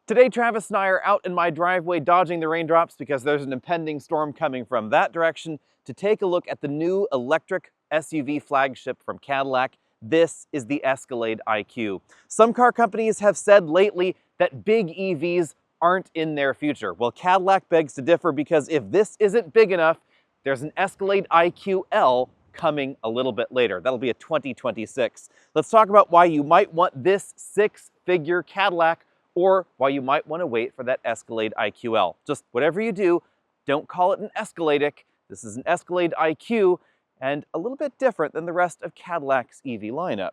Today, Travis and I are out in my driveway dodging the raindrops because there's an impending storm coming from that direction to take a look at the new electric SUV flagship from Cadillac. This is the Escalade IQ. Some car companies have said lately that big EVs aren't in their future. Well, Cadillac begs to differ because if this isn't big enough, there's an Escalade IQ-L coming a little bit later. That'll be a 2026. Let's talk about why you might want this six-figure Cadillac or why you might want to wait for that Escalade IQ-L. Just whatever you do, don't call it an Escaladic. This is an Escalade IQ and a little bit different than the rest of Cadillac's EV lineup.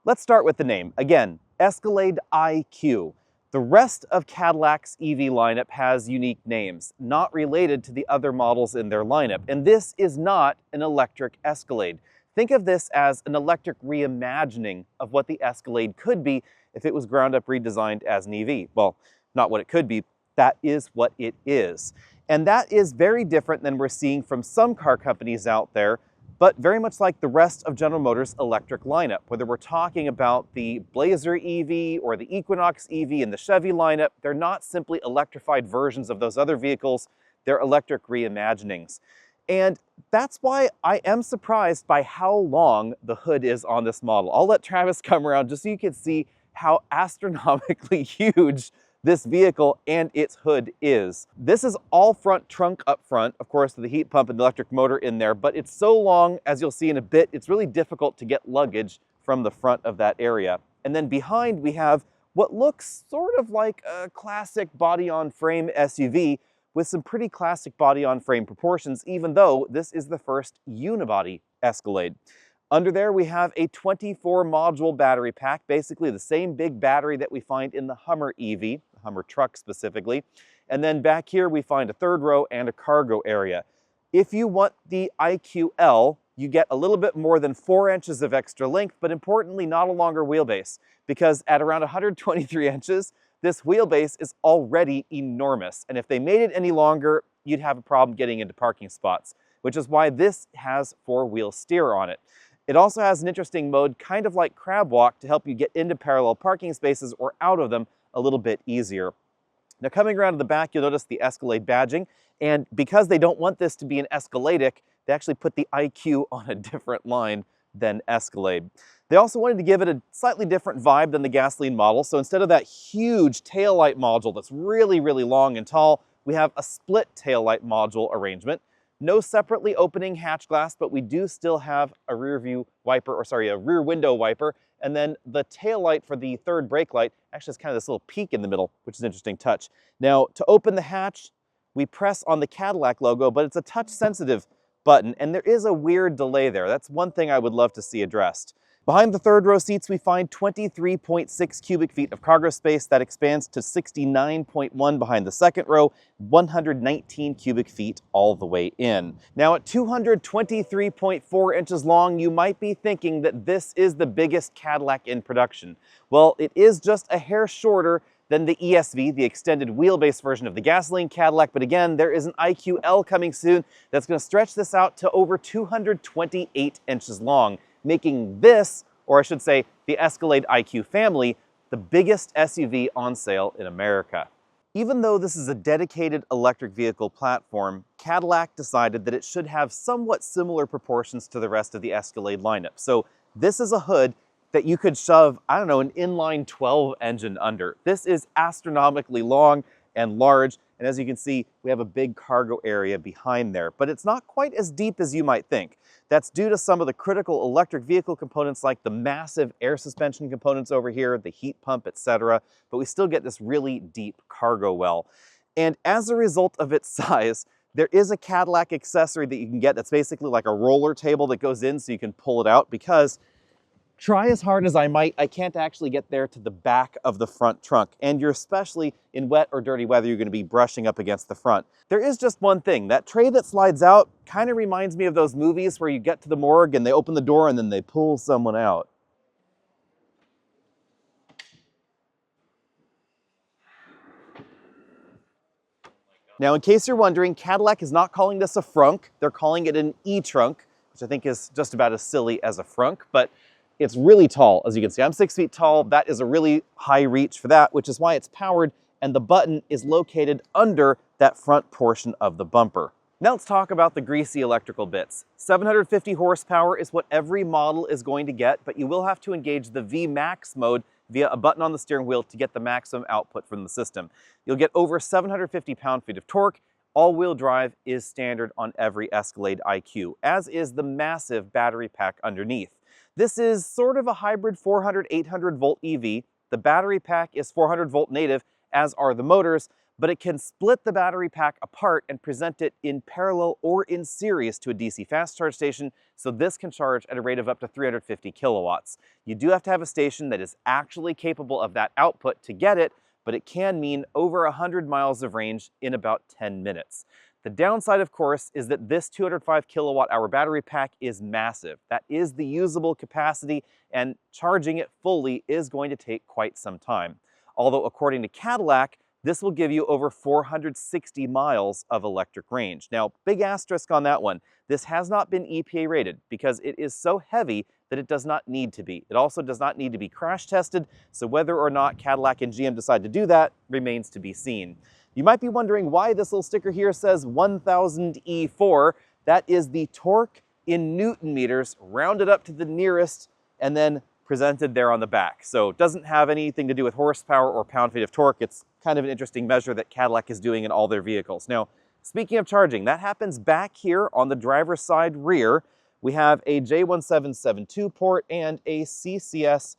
Let's start with the name. Again, Escalade IQ. The rest of Cadillac's EV lineup has unique names, not related to the other models in their lineup. And this is not an electric Escalade. Think of this as an electric reimagining of what the Escalade could be if it was ground up redesigned as an EV. Well, not what it could be, that is what it is. And that is very different than we're seeing from some car companies out there, but very much like the rest of General Motors' electric lineup. Whether we're talking about the Blazer EV or the Equinox EV in the Chevy lineup, they're not simply electrified versions of those other vehicles, they're electric reimaginings. And that's why I am surprised by how long the hood is on this model. I'll let Travis come around just so you can see how astronomically huge this vehicle and its hood is. This is all front trunk up front, of course, with the heat pump and the electric motor in there, but it's so long, as you'll see in a bit, it's really difficult to get luggage from the front of that area. And then behind we have what looks sort of like a classic body-on-frame SUV with some pretty classic body-on-frame proportions, even though this is the first unibody Escalade. Under there, we have a 24-module battery pack, basically the same big battery that we find in the Hummer EV, the Hummer truck specifically. And then back here, we find a third row and a cargo area. If you want the IQ-L, you get a little bit more than 4 inches of extra length, but importantly, not a longer wheelbase, because at around 123 inches, this wheelbase is already enormous. And if they made it any longer, you'd have a problem getting into parking spots, which is why this has 4-wheel steer on it. It also has an interesting mode, kind of like crab walk, to help you get into parallel parking spaces or out of them a little bit easier. Now coming around to the back, you'll notice the Escalade badging, and because they don't want this to be an Escaladic, they actually put the IQ on a different line than Escalade. They also wanted to give it a slightly different vibe than the gasoline model, so instead of that huge taillight module that's really, really long and tall, we have a split taillight module arrangement. No separately opening hatch glass, but we do still have a rear window wiper, and then the tail light for the third brake light actually has kind of this little peak in the middle, which is an interesting touch. Now, to open the hatch, we press on the Cadillac logo, but it's a touch-sensitive button, and there is a weird delay there. That's one thing I would love to see addressed. Behind the third row seats, we find 23.6 cubic feet of cargo space that expands to 69.1 behind the second row, 119 cubic feet all the way in. Now at 223.4 inches long, you might be thinking that this is the biggest Cadillac in production. Well, it is just a hair shorter than the ESV, the extended wheelbase version of the gasoline Cadillac, but again, there is an IQ-L coming soon that's going to stretch this out to over 228 inches long, making this, or I should say the Escalade IQ family, the biggest SUV on sale in America. Even though this is a dedicated electric vehicle platform, Cadillac decided that it should have somewhat similar proportions to the rest of the Escalade lineup. So this is a hood that you could shove, I don't know, an inline 12 engine under. This is astronomically long and large, and as you can see, we have a big cargo area behind there, but it's not quite as deep as you might think. That's due to some of the critical electric vehicle components like the massive air suspension components over here, the heat pump, etc., but we still get this really deep cargo well. And as a result of its size, there is a Cadillac accessory that you can get that's basically like a roller table that goes in so you can pull it out, because try as hard as I might, I can't actually get there to the back of the front trunk. And you're especially in wet or dirty weather, you're going to be brushing up against the front. There is just one thing. That tray that slides out kind of reminds me of those movies where you get to the morgue and they open the door and then they pull someone out. Now, in case you're wondering, Cadillac is not calling this a frunk, they're calling it an e-trunk. which I think is just about as silly as a frunk, but it's really tall, as you can see. I'm 6 feet tall. That is a really high reach for that, which is why it's powered, and the button is located under that front portion of the bumper. Now let's talk about the greasy electrical bits. 750 horsepower is what every model is going to get, but you will have to engage the VMAX mode via a button on the steering wheel to get the maximum output from the system. You'll get over 750 pound-feet of torque. All-wheel drive is standard on every Escalade IQ, as is the massive battery pack underneath. This is sort of a hybrid 400-800 volt EV. The battery pack is 400 volt native, as are the motors, but it can split the battery pack apart and present it in parallel or in series to a DC fast charge station, so this can charge at a rate of up to 350 kilowatts. You do have to have a station that is actually capable of that output to get it, but it can mean over 100 miles of range in about 10 minutes. The downside, of course, is that this 205 kilowatt hour battery pack is massive. That is the usable capacity, and charging it fully is going to take quite some time. Although according to Cadillac, this will give you over 460 miles of electric range. Now, big asterisk on that one. This has not been EPA rated because it is so heavy that it does not need to be. It also does not need to be crash tested, so whether or not Cadillac and GM decide to do that remains to be seen. You might be wondering why this little sticker here says 1000 E4. That is the torque in Newton meters, rounded up to the nearest, and then presented there on the back. So it doesn't have anything to do with horsepower or pound-feet of torque. It's kind of an interesting measure that Cadillac is doing in all their vehicles. Now, speaking of charging, that happens back here on the driver's side rear. We have a J1772 port and a CCS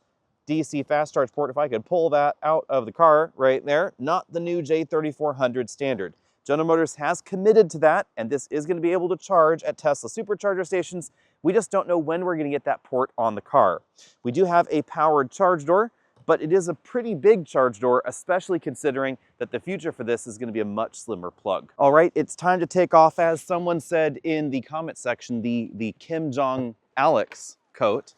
DC fast charge port. If I could pull that out of the car right there, not the new J3400 standard. General Motors has committed to that, and this is going to be able to charge at Tesla supercharger stations. We just don't know when we're going to get that port on the car. We do have a powered charge door, but it is a pretty big charge door, especially considering that the future for this is going to be a much slimmer plug. All right, it's time to take off, as someone said in the comment section, the Kim Jong-Alex coat.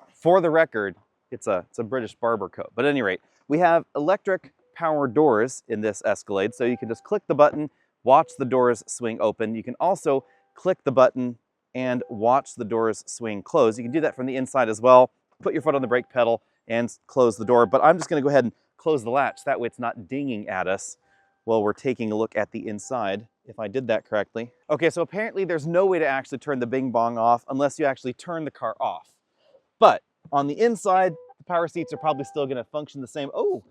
For the record, it's a British barber coat. But at any rate, we have electric power doors in this Escalade, so you can just click the button, watch the doors swing open. You can also click the button and watch the doors swing close. You can do that from the inside as well. Put your foot on the brake pedal and close the door, but I'm just going to go ahead and close the latch. That way it's not dinging at us while we're taking a look at the inside, if I did that correctly. Okay, so apparently there's no way to actually turn the bing bong off unless you actually turn the car off. But on the inside, the power seats are probably still going to function the same. Oh,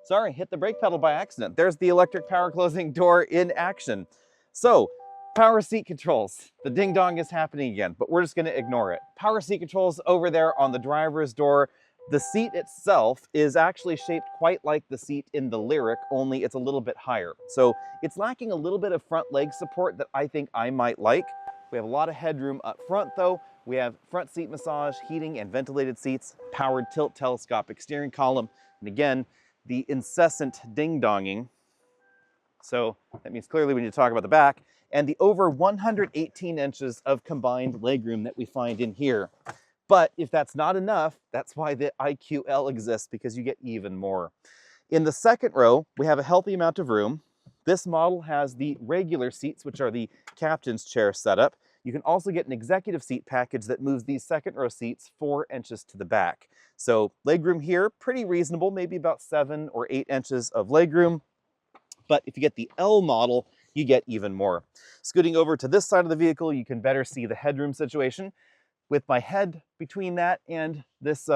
sorry, hit the brake pedal by accident. There's the electric power closing door in action. So, power seat controls. The ding dong is happening again, but we're just going to ignore it. Power seat controls over there on the driver's door. The seat itself is actually shaped quite like the seat in the Lyric, only it's a little bit higher. So it's lacking a little bit of front leg support that I think I might like. We have a lot of headroom up front though. We have front seat massage, heating and ventilated seats, powered tilt telescopic steering column, and again, the incessant ding-donging. So that means clearly we need to talk about the back, and the over 118 inches of combined legroom that we find in here. But if that's not enough, that's why the IQL exists, because you get even more. In the second row, we have a healthy amount of room. This model has the regular seats, which are the captain's chair setup. You can also get an executive seat package that moves these second row seats 4 inches to the back. So legroom here, pretty reasonable, maybe about 7 or 8 inches of legroom. But if you get the L model, you get even more. Scooting over to this side of the vehicle, you can better see the headroom situation. With my head between that and this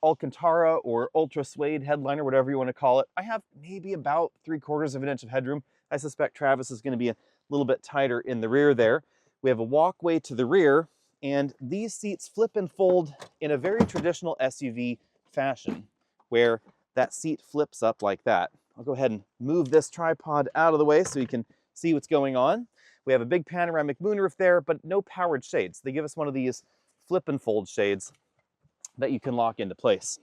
Alcantara or Ultra Suede headliner, whatever you want to call it, I have maybe about 3/4 of an inch of headroom. I suspect Travis is going to be a little bit tighter in the rear there. We have a walkway to the rear, and these seats flip and fold in a very traditional SUV fashion, where that seat flips up like that. I'll go ahead and move this tripod out of the way so you can see what's going on. We have a big panoramic moonroof there, but no powered shades. They give us one of these flip and fold shades that you can lock into place.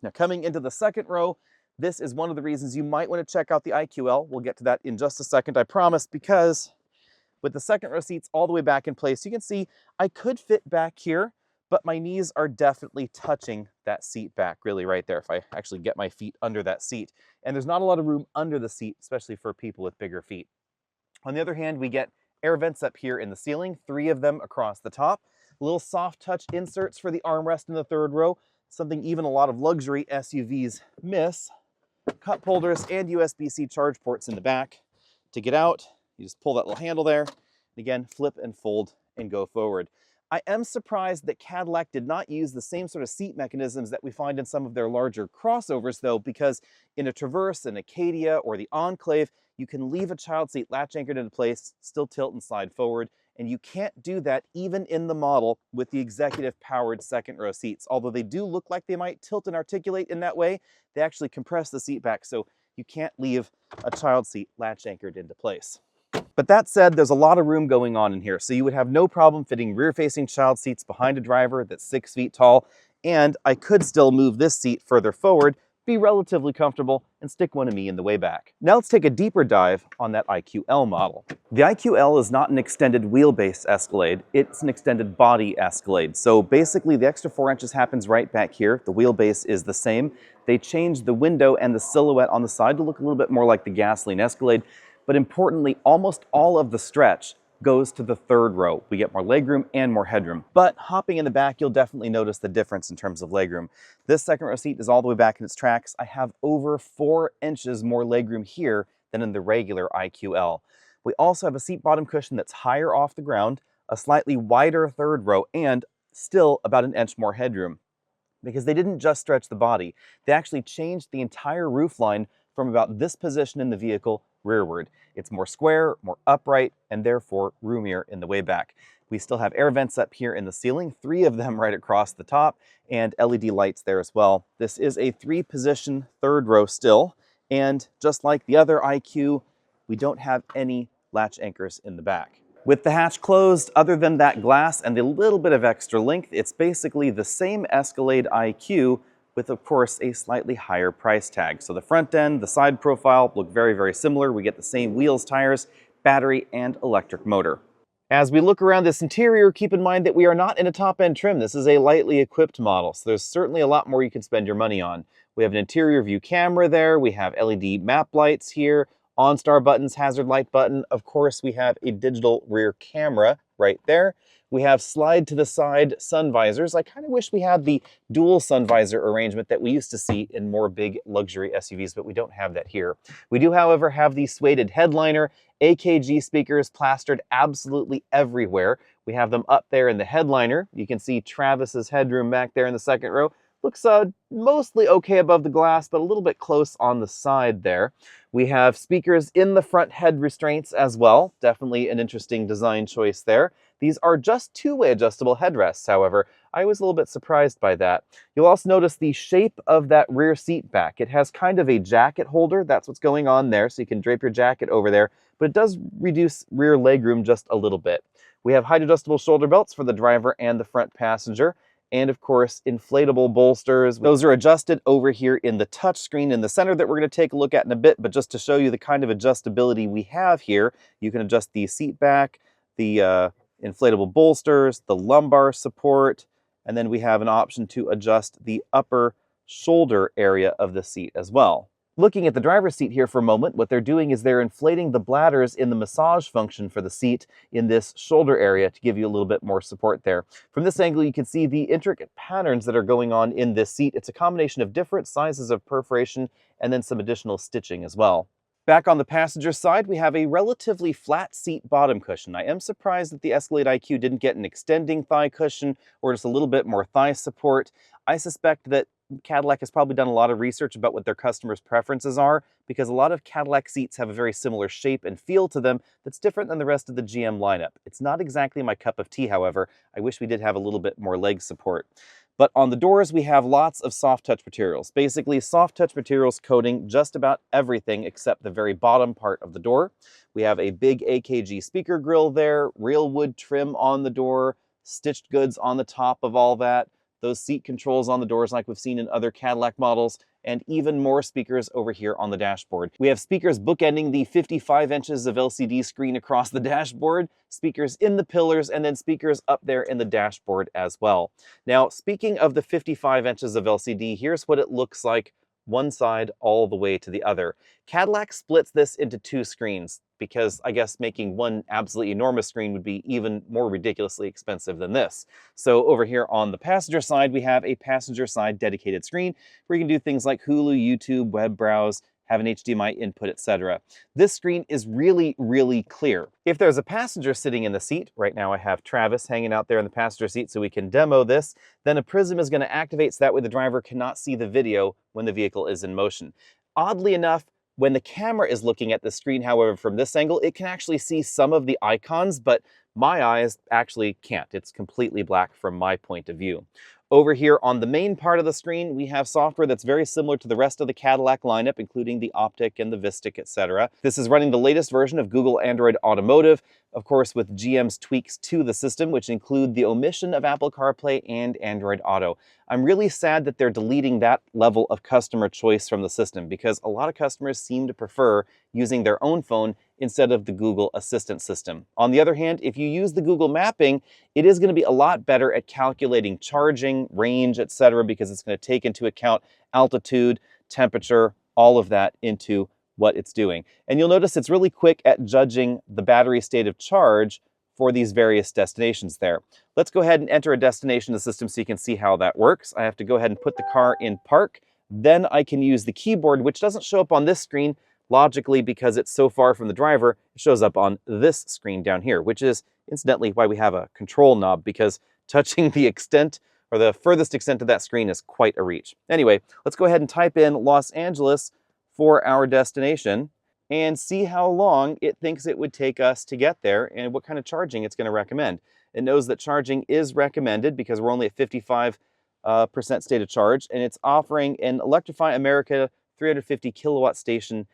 Now coming into the second row, this is one of the reasons you might want to check out the IQL. We'll get to that in just a second, I promise, because with the second row seats all the way back in place, you can see I could fit back here, but my knees are definitely touching that seat back really right there if I actually get my feet under that seat. And there's not a lot of room under the seat, especially for people with bigger feet. On the other hand, we get Air vents up here in the ceiling, 3 of them across the top. Little soft touch inserts for the armrest in the third row, something even a lot of luxury SUVs miss. Cup holders and USB-C charge ports in the back. To get out, you just pull that little handle there. Again, flip and fold and go forward. I am surprised that Cadillac did not use the same sort of seat mechanisms that we find in some of their larger crossovers though, because in a Traverse, an Acadia, or the Enclave, you can leave a child seat latch anchored into place, still tilt and slide forward, and you can't do that even in the model with the executive powered second row seats. Although they do look like they might tilt and articulate in that way, they actually compress the seat back, so you can't leave a child seat latch anchored into place. But that said, there's a lot of room going on in here, so you would have no problem fitting rear-facing child seats behind a driver that's 6 feet tall, and I could still move this seat further forward, be relatively comfortable, and stick one of me in the way back. Now let's take a deeper dive on that IQL model. The IQL is not an extended wheelbase Escalade, it's an extended body Escalade. So basically the extra 4 inches happens right back here. The wheelbase is the same. They changed the window and the silhouette on the side to look a little bit more like the gasoline Escalade, but importantly, almost all of the stretch goes to the third row. We get more legroom and more headroom. But hopping in the back, you'll definitely notice the difference in terms of legroom. This second row seat is all the way back in its tracks. I have over 4 inches more legroom here than in the regular IQL. We also have a seat bottom cushion that's higher off the ground, a slightly wider third row, and still about an inch more headroom. Because they didn't just stretch the body, they actually changed the entire roofline from about this position in the vehicle rearward. It's more square, more upright, and therefore roomier in the way back. We still have air vents up here in the ceiling, 3 of them right across the top, and LED lights there as well. This is a 3-position third row still, and just like the other IQ, we don't have any latch anchors in the back. With the hatch closed, other than that glass and a little bit of extra length, it's basically the same Escalade IQ with, of course, a slightly higher price tag. So the front end, the side profile look very, very similar. We get the same wheels, tires, battery, and electric motor. As we look around this interior, keep in mind that we are not in a top-end trim. This is a lightly equipped model, so there's certainly a lot more you can spend your money on. We have an interior view camera there. We have LED map lights here, OnStar buttons, hazard light button. Of course, we have a digital rear camera right there. We have slide to the side sun visors. I kind of wish we had the dual sun visor arrangement that we used to see in more big luxury SUVs, but we don't have that here. We do, however, have the suede headliner, AKG speakers plastered absolutely everywhere. We have them up there in the headliner. You can see Travis's headroom back there in the second row. Looks mostly okay above the glass, but a little bit close on the side there. We have speakers in the front head restraints as well. Definitely an interesting design choice there. These are just 2-way adjustable headrests, however. I was a little bit surprised by that. You'll also notice the shape of that rear seat back. It has kind of a jacket holder. That's what's going on there, so you can drape your jacket over there, but it does reduce rear legroom just a little bit. We have height adjustable shoulder belts for the driver and the front passenger. And of course, inflatable bolsters. Those are adjusted over here in the touchscreen in the center that we're going to take a look at in a bit, but just to show you the kind of adjustability we have here, you can adjust the seat back, the inflatable bolsters, the lumbar support, and then we have an option to adjust the upper shoulder area of the seat as well. Looking at the driver's seat here for a moment, what they're doing is they're inflating the bladders in the massage function for the seat in this shoulder area to give you a little bit more support there. From this angle, you can see the intricate patterns that are going on in this seat. It's a combination of different sizes of perforation and then some additional stitching as well. Back on the passenger side, we have a relatively flat seat bottom cushion. I am surprised that the Escalade IQ didn't get an extending thigh cushion or just a little bit more thigh support. I suspect that Cadillac has probably done a lot of research about what their customers' preferences are, because a lot of Cadillac seats have a very similar shape and feel to them that's different than the rest of the GM lineup. It's not exactly my cup of tea, however. I wish we did have a little bit more leg support. But on the doors, we have lots of soft touch materials. Basically, soft touch materials coating just about everything except the very bottom part of the door. We have a big AKG speaker grille there, real wood trim on the door, stitched goods on the top of all that, those seat controls on the doors like we've seen in other Cadillac models, and even more speakers over here on the dashboard. We have speakers bookending the 55 inches of LCD screen across the dashboard, speakers in the pillars, and then speakers up there in the dashboard as well. Now, speaking of the 55 inches of LCD, here's what it looks like one side all the way to the other. Cadillac splits this into two screens because I guess making one absolutely enormous screen would be even more ridiculously expensive than this. So over here on the passenger side, we have a passenger side dedicated screen where you can do things like Hulu, YouTube, web browse, have an HDMI input, etc. This screen is really, really clear. If there's a passenger sitting in the seat, right now I have Travis hanging out there in the passenger seat so we can demo this, then a prism is going to activate so that way the driver cannot see the video when the vehicle is in motion. Oddly enough, when the camera is looking at the screen, however, from this angle, it can actually see some of the icons, but my eyes actually can't. It's completely black from my point of view. Over here on the main part of the screen, we have software that's very similar to the rest of the Cadillac lineup, including the Optic and the Vistic, etc. This is running the latest version of Google Android Automotive, of course with GM's tweaks to the system, which include the omission of Apple CarPlay and Android Auto. I'm really sad that they're deleting that level of customer choice from the system because a lot of customers seem to prefer using their own phone instead of the Google Assistant system. On the other hand, if you use the Google Mapping, it is going to be a lot better at calculating charging, range, etc., because it's going to take into account altitude, temperature, all of that into what it's doing. And you'll notice it's really quick at judging the battery state of charge for these various destinations there. Let's go ahead and enter a destination in the system so you can see how that works. I have to go ahead and put the car in park. Then I can use the keyboard, which doesn't show up on this screen, logically because it's so far from the driver. It shows up on this screen down here, which is incidentally why we have a control knob, because touching the extent or the furthest extent of that screen is quite a reach. Anyway, let's go ahead and type in Los Angeles for our destination and see how long it thinks it would take us to get there and what kind of charging it's going to recommend. It knows that charging is recommended because we're only at 55% state of charge, and it's offering an Electrify America 350 kilowatt station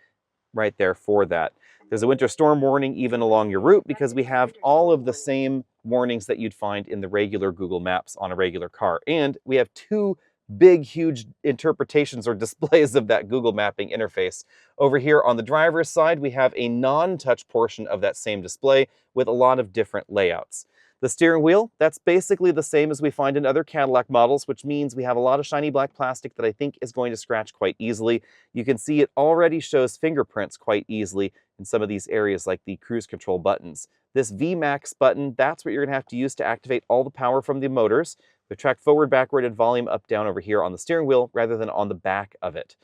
right there for that. There's a winter storm warning even along your route because we have all of the same warnings that you'd find in the regular Google Maps on a regular car. And we have two big, huge interpretations or displays of that Google Mapping interface. Over here on the driver's side, we have a non-touch portion of that same display with a lot of different layouts. The steering wheel, that's basically the same as we find in other Cadillac models, which means we have a lot of shiny black plastic that I think is going to scratch quite easily. You can see it already shows fingerprints quite easily in some of these areas like the cruise control buttons. This VMAX button, that's what you're going to have to use to activate all the power from the motors. They're tracked forward, backward, and volume up, down over here on the steering wheel rather than on the back of it.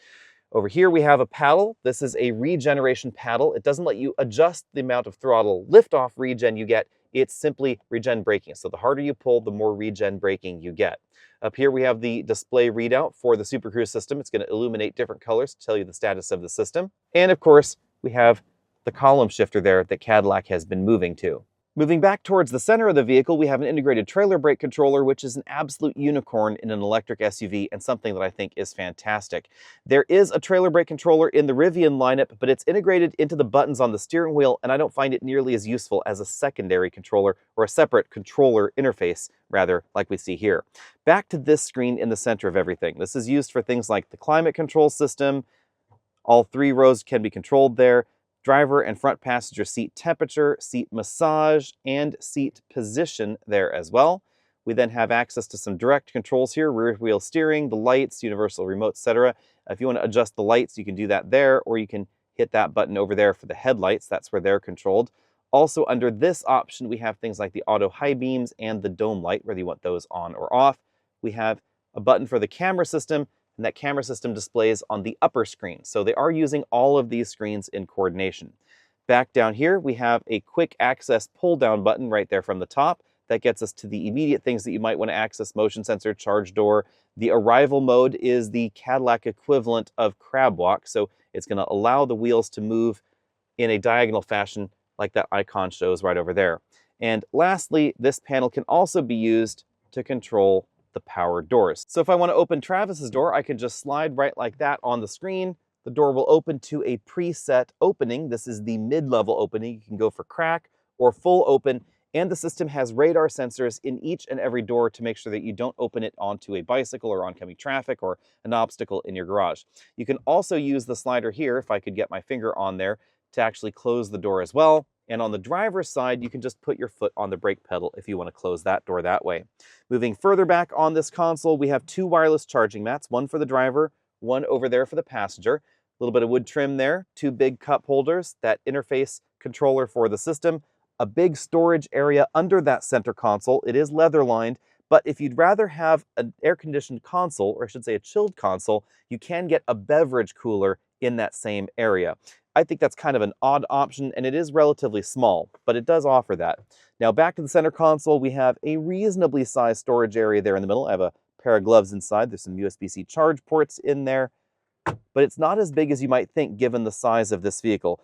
Over here we have a paddle. This is a regeneration paddle. It doesn't let you adjust the amount of throttle liftoff regen you get. It's simply regen braking. So the harder you pull, the more regen braking you get. Up here we have the display readout for the Super Cruise system. It's going to illuminate different colors to tell you the status of the system. And of course, we have the column shifter there that Cadillac has been moving to. Moving back towards the center of the vehicle, we have an integrated trailer brake controller, which is an absolute unicorn in an electric SUV and something that I think is fantastic. There is a trailer brake controller in the Rivian lineup, but it's integrated into the buttons on the steering wheel, and I don't find it nearly as useful as a secondary controller or a separate controller interface, rather, like we see here. Back to this screen in the center of everything. This is used for things like the climate control system. All three rows can be controlled there. Driver and front passenger seat temperature, seat massage, and seat position there as well. We then have access to some direct controls here, rear wheel steering, the lights, universal remote, etc. If you want to adjust the lights, you can do that there, or you can hit that button over there for the headlights. That's where they're controlled. Also under this option, we have things like the auto high beams and the dome light, whether you want those on or off. We have a button for the camera system, and that camera system displays on the upper screen. So they are using all of these screens in coordination. Back down here, we have a quick access pull down button right there from the top. That gets us to the immediate things that you might want to access: motion sensor, charge door. The arrival mode is the Cadillac equivalent of crab walk. So it's going to allow the wheels to move in a diagonal fashion like that icon shows right over there. And lastly, this panel can also be used to control the power doors. So if I want to open Travis's door, I can just slide right like that on the screen. The door will open to a preset opening. This is the mid-level opening. You can go for crack or full open, and the system has radar sensors in each and every door to make sure that you don't open it onto a bicycle or oncoming traffic or an obstacle in your garage. You can also use the slider here, if I could get my finger on there, to actually close the door as well. And on the driver's side, you can just put your foot on the brake pedal if you want to close that door that way. Moving further back on this console, we have two wireless charging mats, one for the driver, one over there for the passenger. A little bit of wood trim there, 2 big cup holders, that interface controller for the system, a big storage area under that center console. It is leather lined, but if you'd rather have an air-conditioned console, or I should say a chilled console, you can get a beverage cooler in that same area. I think that's kind of an odd option, and it is relatively small, but it does offer that. Now back to the center console, we have a reasonably sized storage area there in the middle. I have a pair of gloves inside. There's some USB-C charge ports in there, but it's not as big as you might think given the size of this vehicle.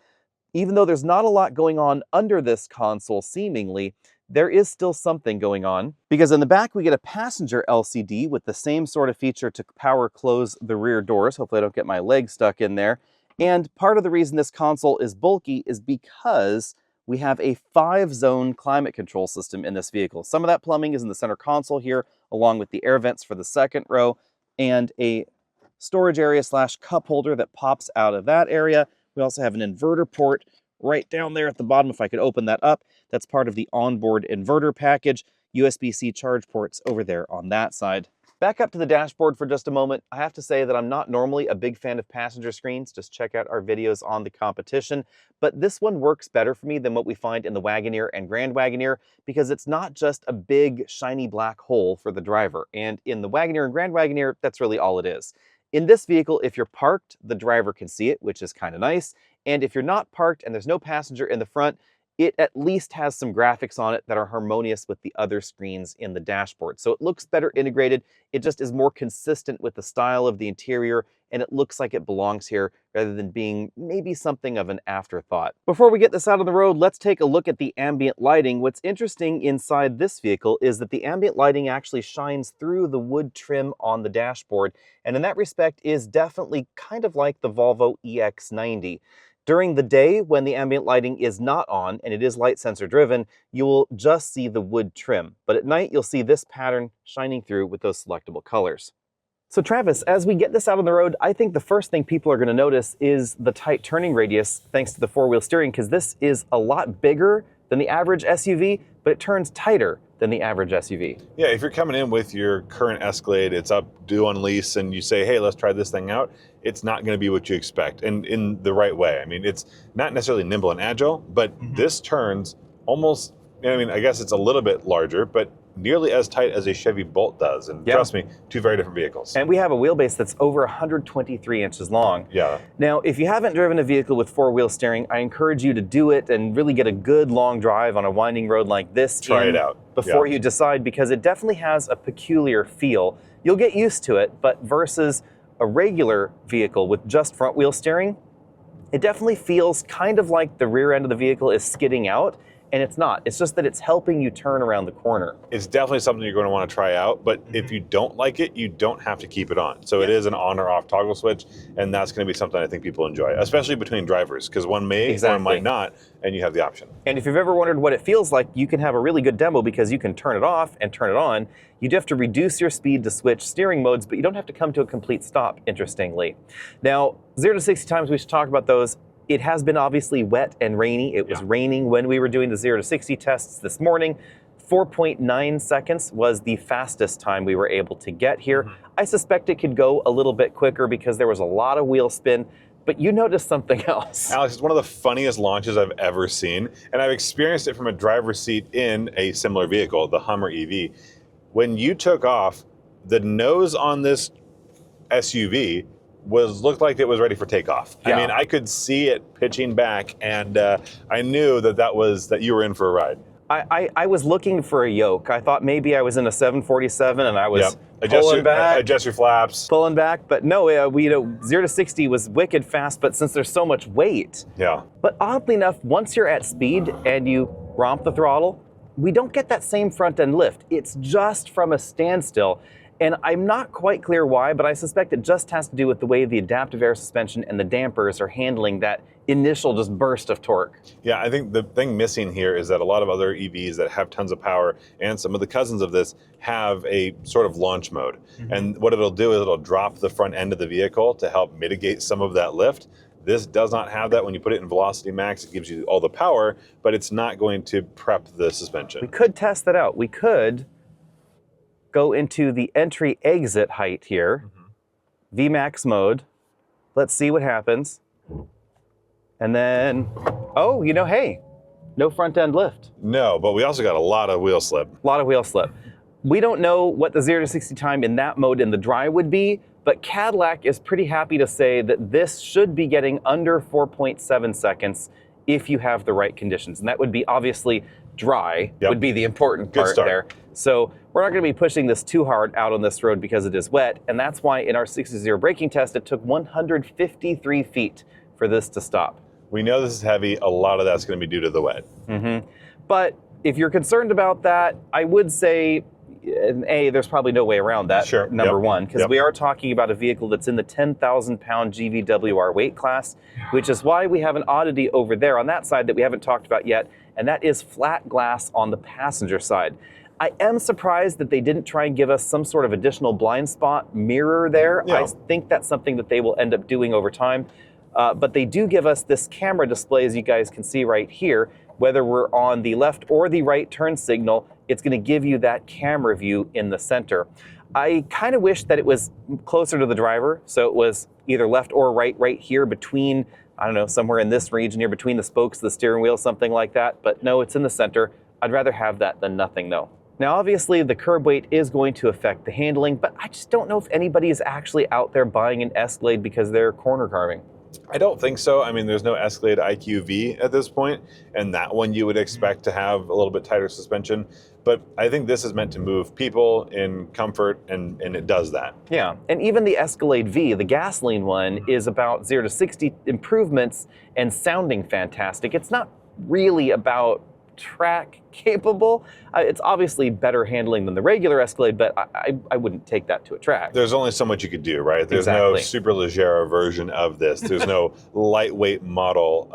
Even though there's not a lot going on under this console seemingly, there is still something going on, because in the back we get a passenger LCD with the same sort of feature to power close the rear doors. Hopefully I don't get my leg stuck in there. And part of the reason this console is bulky is because we have a 5-zone climate control system in this vehicle. Some of that plumbing is in the center console here, along with the air vents for the second row, and a storage area / cup holder that pops out of that area. We also have an inverter port right down there at the bottom, if I could open that up. That's part of the onboard inverter package. USB-C charge ports over there on that side. Back up to the dashboard for just a moment. I have to say that I'm not normally a big fan of passenger screens. Just check out our videos on the competition. But this one works better for me than what we find in the Wagoneer and Grand Wagoneer, because it's not just a big shiny black hole for the driver. And in the Wagoneer and Grand Wagoneer, that's really all it is. In this vehicle, if you're parked, the driver can see it, which is kind of nice. And if you're not parked and there's no passenger in the front, it at least has some graphics on it that are harmonious with the other screens in the dashboard. So it looks better integrated. It just is more consistent with the style of the interior, and it looks like it belongs here rather than being maybe something of an afterthought. Before we get this out on the road, let's take a look at the ambient lighting. What's interesting inside this vehicle is that the ambient lighting actually shines through the wood trim on the dashboard, and in that respect is definitely kind of like the Volvo EX90. During the day, when the ambient lighting is not on and it is light sensor driven, you will just see the wood trim. But at night, you'll see this pattern shining through with those selectable colors. So Travis, as we get this out on the road, I think the first thing people are going to notice is the tight turning radius thanks to the 4-wheel steering, because this is a lot bigger than the average SUV, but it turns tighter than the average SUV. Yeah, if you're coming in with your current Escalade, it's up due on lease, and you say, hey, let's try this thing out, it's not going to be what you expect, and in the right way. I mean, it's not necessarily nimble and agile, but this turns almost, I mean, I guess it's a little bit larger, but nearly as tight as a Chevy Bolt does. And trust me, 2 very different vehicles. And we have a wheelbase that's over 123 inches long. Yeah. Now, if you haven't driven a vehicle with 4-wheel steering, I encourage you to do it and really get a good long drive on a winding road like this. Try it out before you decide, because it definitely has a peculiar feel. You'll get used to it, but versus a regular vehicle with just front wheel steering, it definitely feels kind of like the rear end of the vehicle is skidding out. And it's not. It's just that it's helping you turn around the corner. It's definitely something you're going to want to try out, but if you don't like it, you don't have to keep it on. So it is an on or off toggle switch, and that's going to be something I think people enjoy, especially between drivers, because one may, one might not, and you have the option. And if you've ever wondered what it feels like, you can have a really good demo, because you can turn it off and turn it on. You do have to reduce your speed to switch steering modes, but you don't have to come to a complete stop, interestingly. Now, 0 to 60 times, we should talk about those. It has been obviously wet and rainy. It was raining when we were doing the 0 to 60 tests this morning. 4.9 seconds was the fastest time we were able to get here. I suspect it could go a little bit quicker because there was a lot of wheel spin, but you noticed something else. Alex, it's one of the funniest launches I've ever seen, and I've experienced it from a driver's seat in a similar vehicle, the Hummer EV. When you took off, the nose on this SUV looked like it was ready for takeoff. I mean, I could see it pitching back, and I knew that you were in for a ride. I was looking for a yoke. I thought maybe I was in a 747 and I was pulling back. Adjust your flaps. Pulling back, but no, 0 to 60 was wicked fast, but since there's so much weight. Yeah. But oddly enough, once you're at speed and you romp the throttle, we don't get that same front end lift. It's just from a standstill. And I'm not quite clear why, but I suspect it just has to do with the way the adaptive air suspension and the dampers are handling that initial just burst of torque. Yeah, I think the thing missing here is that a lot of other EVs that have tons of power, and some of the cousins of this, have a sort of launch mode. And what it'll do is it'll drop the front end of the vehicle to help mitigate some of that lift. This does not have that. When you put it in Velocity Max, it gives you all the power, but it's not going to prep the suspension. We could test that out. We could go into the entry exit height here VMAX mode. Let's see what happens. And then, oh, hey, no front end lift. No, but we also got a lot of wheel slip. A lot of wheel slip. We don't know what the 0 to 60 time in that mode in the dry would be, but Cadillac is pretty happy to say that this should be getting under 4.7 seconds if you have the right conditions. And that would be obviously dry, would be the important part there. So we're not going to be pushing this too hard out on this road because it is wet. And that's why in our 60-0 braking test, it took 153 feet for this to stop. We know this is heavy. A lot of that's going to be due to the wet. But if you're concerned about that, I would say, there's probably no way around that, number one, because we are talking about a vehicle that's in the 10,000 pound GVWR weight class, which is why we have an oddity over there on that side that we haven't talked about yet, and that is flat glass on the passenger side. I am surprised that they didn't try and give us some sort of additional blind spot mirror there. I think that's something that they will end up doing over time. But they do give us this camera display, as you guys can see right here. Whether we're on the left or the right turn signal, it's going to give you that camera view in the center. I kind of wish that it was closer to the driver, so it was either left or right here between, I don't know, somewhere in this region here between the spokes of the steering wheel, something like that. But no, it's in the center. I'd rather have that than nothing, though. Now, obviously, the curb weight is going to affect the handling, but I just don't know if anybody is actually out there buying an Escalade because they're corner carving. I don't think so. I mean, there's no Escalade IQ V at this point, and that one you would expect to have a little bit tighter suspension. But I think this is meant to move people in comfort, and it does that. Yeah, and even the Escalade V, the gasoline one, is about 0 to 60 improvements and sounding fantastic. It's not really about track capable. It's obviously better handling than the regular Escalade, but I wouldn't take that to a track. There's only so much you could do, right? There's no Superleggera version of this. There's no lightweight model.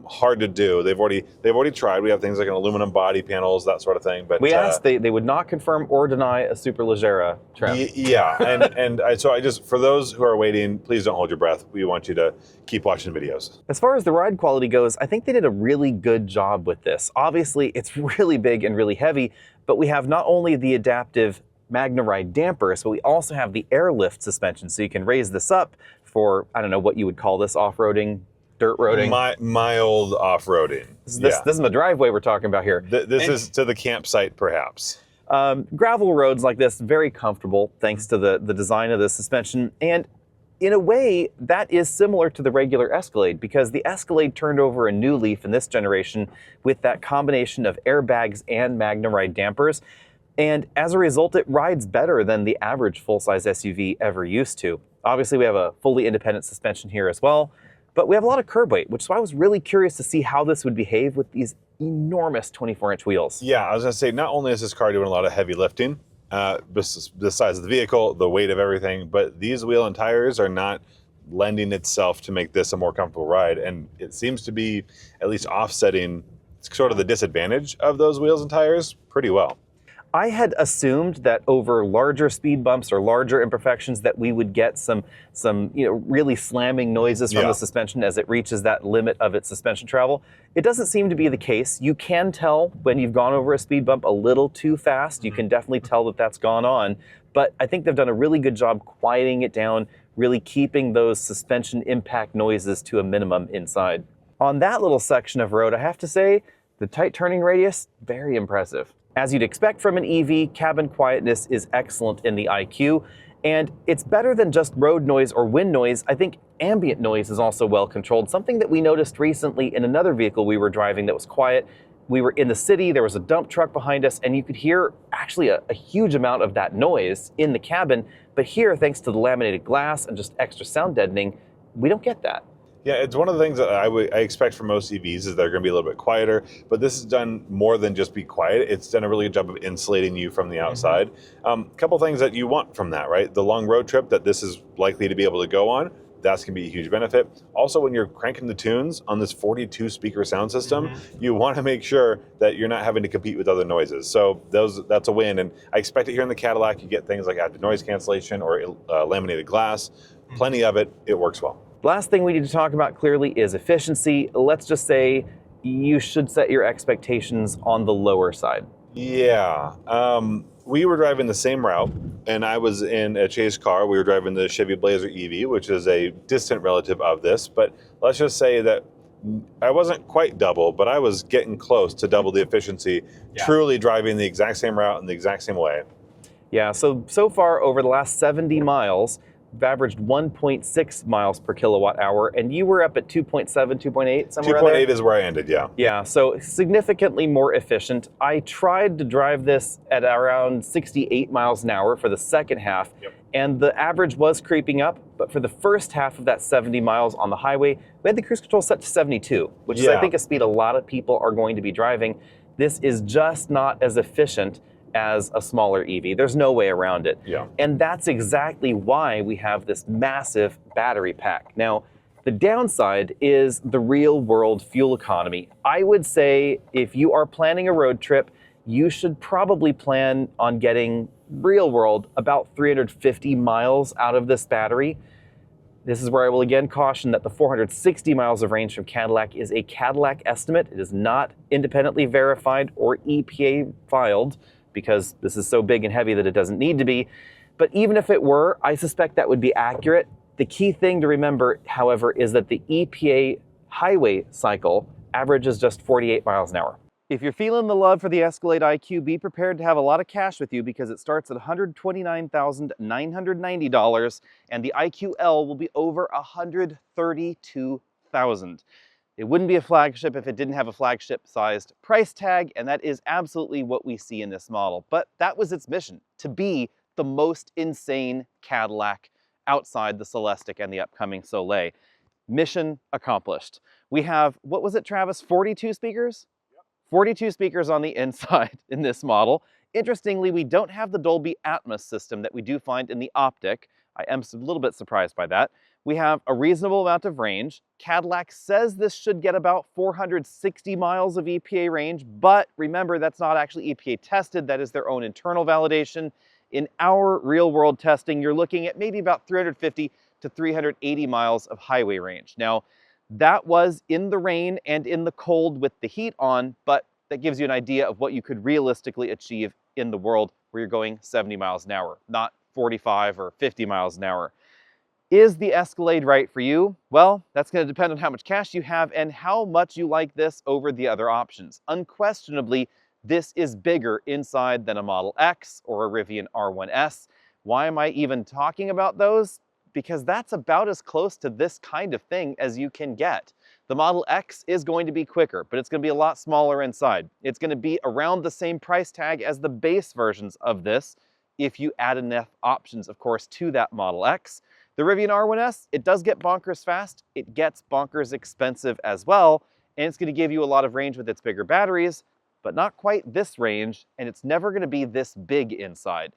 Hard to do. They've already tried. We have things like an aluminum body panels, that sort of thing. But we asked, they would not confirm or deny a Superleggera trim. So I just, for those who are waiting, please don't hold your breath. We want you to keep watching videos. As far as the ride quality goes, I think they did a really good job with this. Obviously, it's really big and really heavy, but we have not only the adaptive MagnaRide dampers, but we also have the airlift suspension, so you can raise this up for, I don't know what you would call this, off-roading, dirt roading? Mild off-roading. This is the driveway we're talking about here. This is to the campsite, perhaps. Gravel roads like this, very comfortable, thanks to the design of the suspension. And in a way, that is similar to the regular Escalade, because the Escalade turned over a new leaf in this generation with that combination of airbags and MagnaRide dampers. And as a result, it rides better than the average full-size SUV ever used to. Obviously, we have a fully independent suspension here as well, but we have a lot of curb weight, which is why I was really curious to see how this would behave with these enormous 24-inch wheels. Yeah, I was going to say, not only is this car doing a lot of heavy lifting, the size of the vehicle, the weight of everything, but these wheel and tires are not lending itself to make this a more comfortable ride, and it seems to be at least offsetting sort of the disadvantage of those wheels and tires pretty well. I had assumed that over larger speed bumps or larger imperfections that we would get some really slamming noises from the suspension as it reaches that limit of its suspension travel. It doesn't seem to be the case. You can tell when you've gone over a speed bump a little too fast. You can definitely tell that that's gone on. But I think they've done a really good job quieting it down, really keeping those suspension impact noises to a minimum inside. On that little section of road, I have to say, the tight turning radius, very impressive. As you'd expect from an EV, cabin quietness is excellent in the IQ, and it's better than just road noise or wind noise. I think ambient noise is also well controlled, something that we noticed recently in another vehicle we were driving that was quiet. We were in the city, there was a dump truck behind us, and you could hear actually a huge amount of that noise in the cabin, but here, thanks to the laminated glass and just extra sound deadening, we don't get that. Yeah, it's one of the things that I expect from most EVs is they're going to be a little bit quieter, but this has done more than just be quiet. It's done a really good job of insulating you from the outside. A couple things that you want from that, right? The long road trip that this is likely to be able to go on, that's going to be a huge benefit. Also, when you're cranking the tunes on this 42 speaker sound system, you want to make sure that you're not having to compete with other noises. So that's a win. And I expect it here in the Cadillac, you get things like active noise cancellation or laminated glass. Plenty of it. It works well. Last thing we need to talk about clearly is efficiency. Let's just say you should set your expectations on the lower side. Yeah. We were driving the same route and I was in a chase car. We were driving the Chevy Blazer EV, which is a distant relative of this, but let's just say that I wasn't quite double, but I was getting close to double the efficiency, truly driving the exact same route in the exact same way. Yeah, so far over the last 70 miles, we've averaged 1.6 miles per kilowatt hour, and you were up at 2.7, 2.8, somewhere around there? 2.8 is where I ended, yeah. Yeah, so significantly more efficient. I tried to drive this at around 68 miles an hour for the second half, and the average was creeping up, but for the first half of that 70 miles on the highway, we had the cruise control set to 72, which is, I think, a speed a lot of people are going to be driving. This is just not as efficient as a smaller EV. There's no way around it. And that's exactly why we have this massive battery pack. Now, the downside is the real world fuel economy. I would say if you are planning a road trip, you should probably plan on getting real world about 350 miles out of this battery. This is where I will again caution that the 460 miles of range from Cadillac is a Cadillac estimate. It is not independently verified or EPA filed, because this is so big and heavy that it doesn't need to be. But even if it were, I suspect that would be accurate. The key thing to remember, however, is that the EPA highway cycle averages just 48 miles an hour. If you're feeling the love for the Escalade IQ, be prepared to have a lot of cash with you, because it starts at $129,990 and the IQL will be over $132,000. It wouldn't be a flagship if it didn't have a flagship-sized price tag, and that is absolutely what we see in this model. But that was its mission, to be the most insane Cadillac outside the Celestiq and the upcoming Soleil. Mission accomplished. We have, what was it, Travis, 42 speakers? 42 speakers on the inside in this model. Interestingly, we don't have the Dolby Atmos system that we do find in the Optiq. I am a little bit surprised by that. We have a reasonable amount of range. Cadillac says this should get about 460 miles of EPA range, but remember, that's not actually EPA tested. That is their own internal validation. In our real world testing, you're looking at maybe about 350 to 380 miles of highway range. Now, that was in the rain and in the cold with the heat on, but that gives you an idea of what you could realistically achieve in the world where you're going 70 miles an hour, not 45 or 50 miles an hour. Is the Escalade right for you? Well, that's going to depend on how much cash you have and how much you like this over the other options. Unquestionably, this is bigger inside than a Model X or a Rivian R1S. Why am I even talking about those? Because that's about as close to this kind of thing as you can get. The Model X is going to be quicker, but it's going to be a lot smaller inside. It's going to be around the same price tag as the base versions of this, if you add enough options, of course, to that Model X. The Rivian R1S, it does get bonkers fast. It gets bonkers expensive as well, and it's going to give you a lot of range with its bigger batteries, but not quite this range, and it's never going to be this big inside.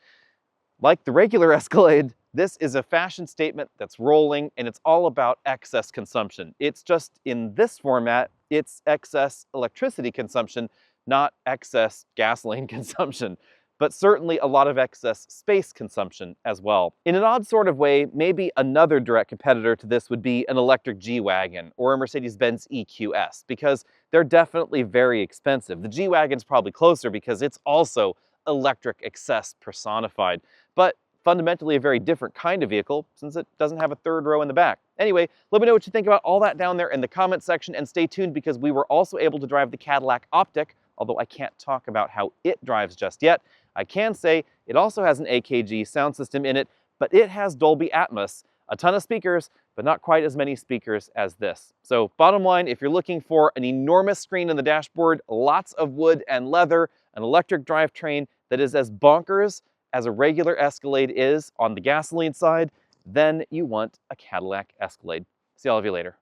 Like the regular Escalade, this is a fashion statement that's rolling, and it's all about excess consumption. It's just, in this format, it's excess electricity consumption, not excess gasoline consumption, but certainly a lot of excess space consumption as well. In an odd sort of way, maybe another direct competitor to this would be an electric G-Wagon or a Mercedes-Benz EQS, because they're definitely very expensive. The G-Wagon's probably closer because it's also electric excess personified, but fundamentally a very different kind of vehicle since it doesn't have a third row in the back. Anyway, let me know what you think about all that down there in the comment section, and stay tuned because we were also able to drive the Cadillac Optiq, although I can't talk about how it drives just yet. I can say it also has an AKG sound system in it, but it has Dolby Atmos, a ton of speakers, but not quite as many speakers as this. So bottom line, if you're looking for an enormous screen in the dashboard, lots of wood and leather, an electric drivetrain that is as bonkers as a regular Escalade is on the gasoline side, then you want a Cadillac Escalade. See all of you later.